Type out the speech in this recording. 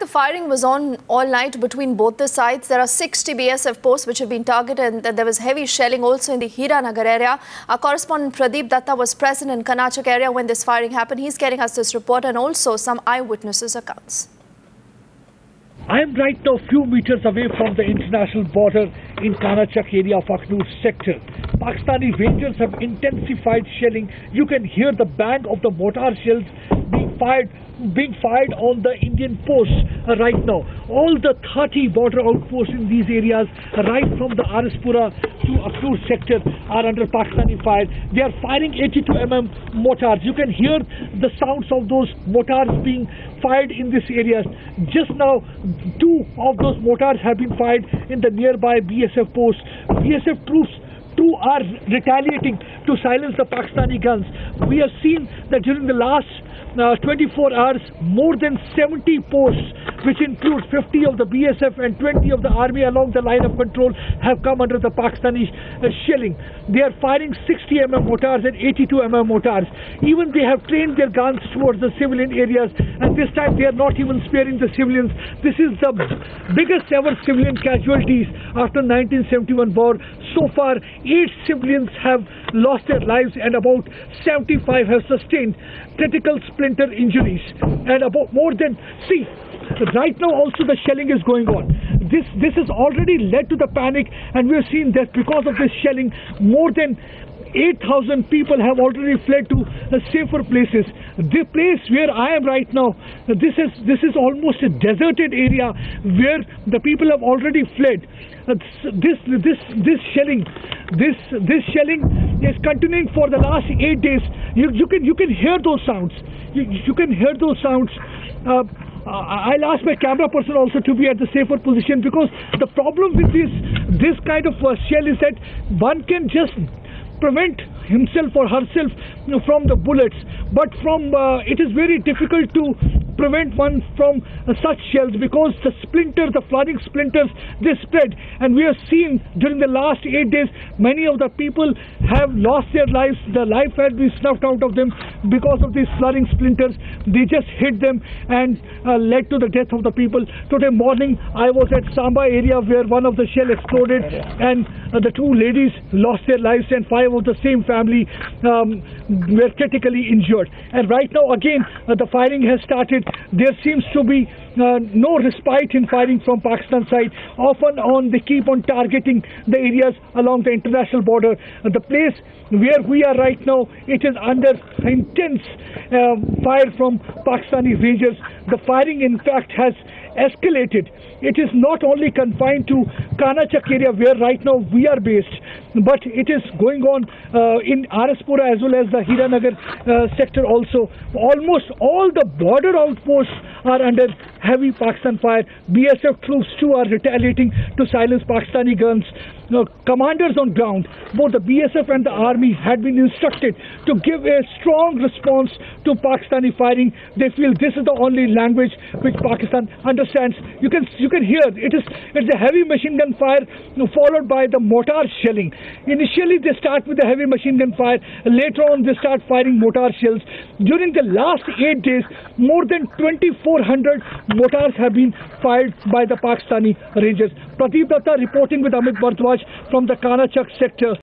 The firing was on all night between both the sides. There are 60 BSF posts which have been targeted, and there was heavy shelling also in the Hiranagar area. Our correspondent Pradeep Datta was present in Kanachak area when this firing happened. He's getting us this report and also some eyewitnesses' accounts. I am right now a few meters away from the international border in Kanachak area of Akhnur sector. Pakistani Rangers have intensified shelling. You can hear the bang of the mortar shells being fired on the Indian posts right now. All the 30 border outposts in these areas, right from the Arispura to Akhnur sector, are under Pakistani fire. They are firing 82 mm mortars. You can hear the sounds of those mortars being fired in these areas. Just now, 2 of those mortars have been fired in the nearby BSF posts. BSF troops too are retaliating to silence the Pakistani guns. We have seen that during the last 24 hours, more than 70 posts, which include 50 of the BSF and 20 of the army along the line of control, have come under the Pakistani shelling. They are firing 60 mm mortars and 82 mm mortars. Even they have trained their guns towards the civilian areas, and this time they are not even sparing the civilians. This is the biggest ever civilian casualties after 1971 war. So far, 8 civilians have lost their lives and about 75 have sustained critical splinter injuries. And about more than, right now also the shelling is going on. This has already led to the panic, and we have seen that because of this shelling, more than 8,000 people have already fled to safer places. The place where I am right now, this is almost a deserted area where the people have already fled. This shelling is continuing for the last 8 days. You can hear those sounds. You can hear those sounds. I'll ask my camera person also to be at the safer position, because the problem with this kind of shell is that one can just prevent himself or herself from the bullets, but it is very difficult to prevent one from such shells, because the flying splinters, they spread. And we have seen during the last 8 days, many of the people have lost their lives. The life has been snuffed out of them because of these flying splinters. They just hit them and led to the death of the people. Today morning, I was at Samba area where one of the shell exploded, and the 2 ladies lost their lives, and 5 of the same family were critically injured. And right now again the firing has started. There seems to be no respite in firing from Pakistan side. Often they keep on targeting the areas along the international border. The place where we are right now, it is under intense fire from Pakistani Rangers. The firing in fact has escalated. It is not only confined to Kanachak area where right now we are based, but it is going on in Arispura as well as the Hiranagar sector also. Almost all the border outposts are under heavy Pakistan fire. BSF troops too are retaliating to silence Pakistani guns. Commanders on ground, both the BSF and the army, had been instructed to give a strong response to Pakistani firing. They feel this is the only language which Pakistan understands. You can hear it's a heavy machine gun fire followed by the mortar shelling. Initially they start with the heavy machine gun fire. Later on they start firing mortar shells. During the last 8 days, more than 2,400 mortars have been fired by the Pakistani Rangers. Pradeep Datta reporting with Amit Bharadwaj from the Kanachak sector.